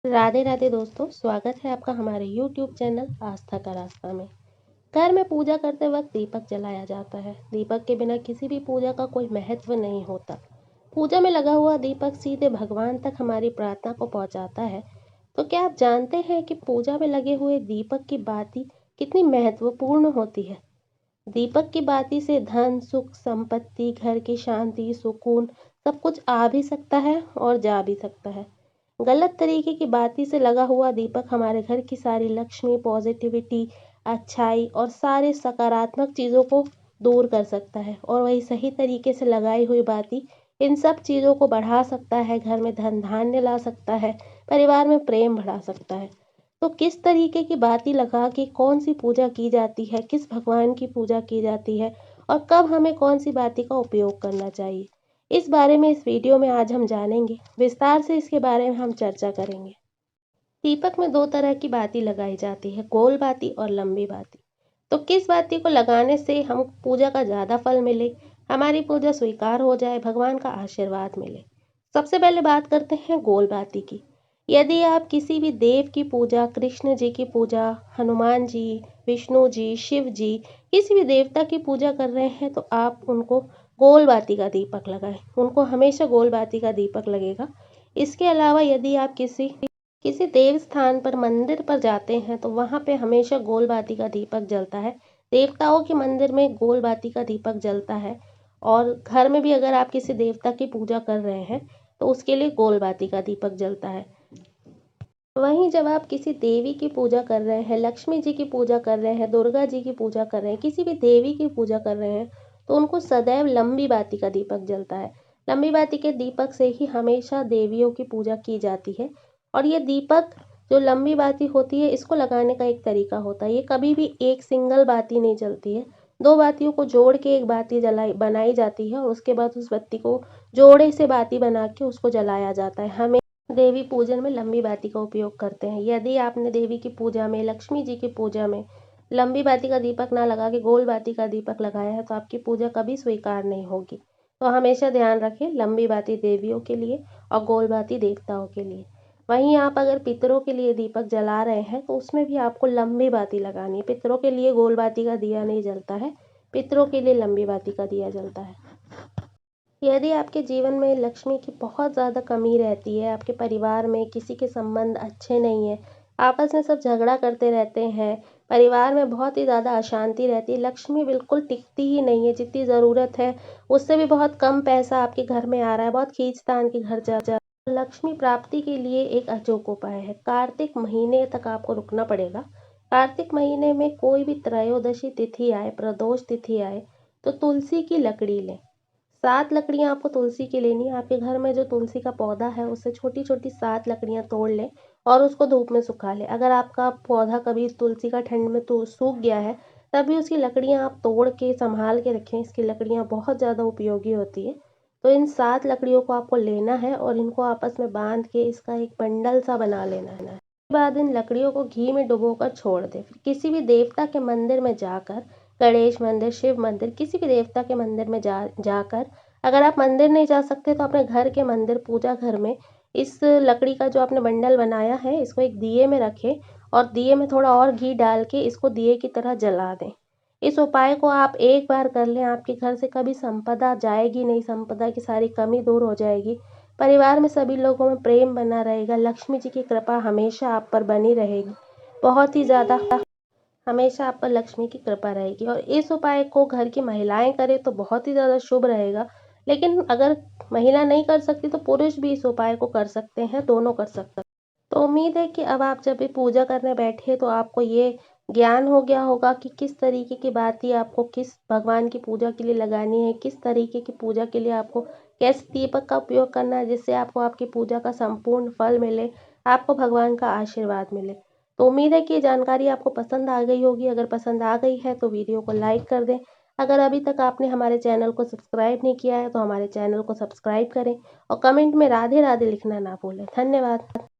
राधे राधे दोस्तों, स्वागत है आपका हमारे YouTube चैनल आस्था का रास्ता में। घर में पूजा करते वक्त दीपक जलाया जाता है। दीपक के बिना किसी भी पूजा का कोई महत्व नहीं होता। पूजा में लगा हुआ दीपक सीधे भगवान तक हमारी प्रार्थना को पहुंचाता है। तो क्या आप जानते हैं कि पूजा में लगे हुए दीपक की बाती कितनी महत्वपूर्ण होती है? दीपक की बाती से धन, सुख, संपत्ति, घर की शांति, सुकून सब कुछ आ भी सकता है और जा भी सकता है। गलत तरीके की बाती से लगा हुआ दीपक हमारे घर की सारी लक्ष्मी, पॉजिटिविटी, अच्छाई और सारे सकारात्मक चीज़ों को दूर कर सकता है। और वही सही तरीके से लगाई हुई बाती इन सब चीज़ों को बढ़ा सकता है, घर में धन धान्य ला सकता है, परिवार में प्रेम बढ़ा सकता है। तो किस तरीके की बाती लगा के कौन सी पूजा की जाती है, किस भगवान की पूजा की जाती है और कब हमें कौन सी बाती का उपयोग करना चाहिए, इस बारे में इस वीडियो में आज हम जानेंगे। विस्तार से इसके बारे में हम चर्चा करेंगे। दीपक में दो तरह की बाती लगाई जाती है, गोल बाती और लंबी बाती। तो किस बाती को लगाने से हम पूजा का ज़्यादा फल मिले, हमारी पूजा स्वीकार हो जाए, भगवान का आशीर्वाद मिले। सबसे पहले बात करते हैं गोल बाती की। यदि आप किसी भी देव की पूजा, कृष्ण जी की पूजा, हनुमान जी, विष्णु जी, शिव जी, किसी भी देवता की पूजा कर रहे हैं तो आप उनको गोल बाती का दीपक लगाएं। उनको हमेशा गोल बाती का दीपक लगेगा। इसके अलावा यदि आप किसी देव स्थान पर, मंदिर पर जाते हैं तो वहाँ पे हमेशा गोल बाती का दीपक जलता है। देवताओं के मंदिर में गोल बाती का दीपक जलता है। और घर में भी अगर आप किसी देवता की पूजा कर रहे हैं तो उसके लिए गोल बाती का दीपक जलता है। वहीं जब आप किसी देवी की पूजा कर रहे हैं, लक्ष्मी जी की पूजा कर रहे हैं, दुर्गा जी की पूजा कर रहे हैं, किसी भी देवी की पूजा कर रहे हैं तो उनको सदैव लंबी बाती का दीपक जलता है। लंबी बाती के दीपक से ही हमेशा देवियों की पूजा की जाती है। और ये दीपक जो लंबी बाती होती है, इसको लगाने का एक तरीका होता है। ये कभी भी एक सिंगल बाती नहीं जलती है, दो बातियों को जोड़ के एक बाती बनाई जाती है और उसके बाद उस बत्ती को जोड़े से बाती बना के उसको जलाया जाता है। हमें देवी पूजन में लंबी बाती का उपयोग करते हैं। यदि आपने देवी की पूजा में, लक्ष्मी जी की पूजा में लंबी बाती का दीपक ना लगा के गोल बाती का दीपक लगाया है तो आपकी पूजा कभी स्वीकार नहीं होगी। तो हमेशा ध्यान रखें, लंबी बाती देवियों के लिए और गोल बाती देवताओं के लिए। वहीं आप अगर पितरों के लिए दीपक जला रहे हैं तो उसमें भी आपको लंबी बाती लगानी है। पितरों के लिए गोल बाती का दिया नहीं जलता है, पितरों के लिए लंबी बाती का दिया जलता है। यदि आपके जीवन में लक्ष्मी की बहुत ज़्यादा कमी रहती है, आपके परिवार में किसी के संबंध अच्छे नहीं हैं, आपस में सब झगड़ा करते रहते हैं, परिवार में बहुत ही ज़्यादा अशांति रहती है, लक्ष्मी बिल्कुल टिकती ही नहीं है, जितनी ज़रूरत है उससे भी बहुत कम पैसा आपके घर में आ रहा है, बहुत खींचतान के घर जा लक्ष्मी प्राप्ति के लिए एक अचूक उपाय है। कार्तिक महीने तक आपको रुकना पड़ेगा। कार्तिक महीने में कोई भी त्रयोदशी तिथि आए, प्रदोष तिथि आए तो तुलसी की लकड़ी लें। 7 लकड़ियाँ आपको तुलसी की लेनी है। आपके घर में जो तुलसी का पौधा है उससे छोटी छोटी 7 लकड़ियाँ तोड़ लें और उसको धूप में सुखा लें। अगर आपका पौधा कभी तुलसी का ठंड में तो सूख गया है तब भी उसकी लकड़ियाँ आप तोड़ के संभाल के रखें। इसकी लकड़ियाँ बहुत ज़्यादा उपयोगी होती है। तो इन 7 लकड़ियों को आपको लेना है और इनको आपस में बांध के इसका एक बंडल सा बना लेना है। उसके बाद इन लकड़ियों को घी में डुबोकर छोड़ दें। फिर किसी भी देवता के मंदिर में जाकर, गणेश मंदिर, शिव मंदिर, किसी भी देवता के मंदिर में जाकर, अगर आप मंदिर नहीं जा सकते तो अपने घर के मंदिर, पूजा घर में इस लकड़ी का जो आपने बंडल बनाया है इसको एक दिए में रखें और दिए में थोड़ा और घी डाल के इसको दिए की तरह जला दें। इस उपाय को आप एक बार कर लें, आपके घर से कभी संपदा जाएगी नहीं, संपदा की सारी कमी दूर हो जाएगी, परिवार में सभी लोगों में प्रेम बना रहेगा, लक्ष्मी जी की कृपा हमेशा आप पर बनी रहेगी, बहुत ही ज़्यादा हमेशा आप पर लक्ष्मी की कृपा रहेगी। और इस उपाय को घर की महिलाएं करें तो बहुत ही ज़्यादा शुभ रहेगा। लेकिन अगर महिला नहीं कर सकती तो पुरुष भी इस उपाय को कर सकते हैं, दोनों कर सकते हैं। तो उम्मीद है कि अब आप जब भी पूजा करने बैठे तो आपको ये ज्ञान हो गया होगा कि किस तरीके की बातें आपको किस भगवान की पूजा के लिए लगानी है, किस तरीके की पूजा के लिए आपको कैसे दीपक का उपयोग करना है जिससे आपको आपकी पूजा का संपूर्ण फल मिले, आपको भगवान का आशीर्वाद मिले। तो उम्मीद है कि ये जानकारी आपको पसंद आ गई होगी। अगर पसंद आ गई है तो वीडियो को लाइक कर दें। अगर अभी तक आपने हमारे चैनल को सब्सक्राइब नहीं किया है तो हमारे चैनल को सब्सक्राइब करें और कमेंट में राधे राधे लिखना ना भूलें। धन्यवाद।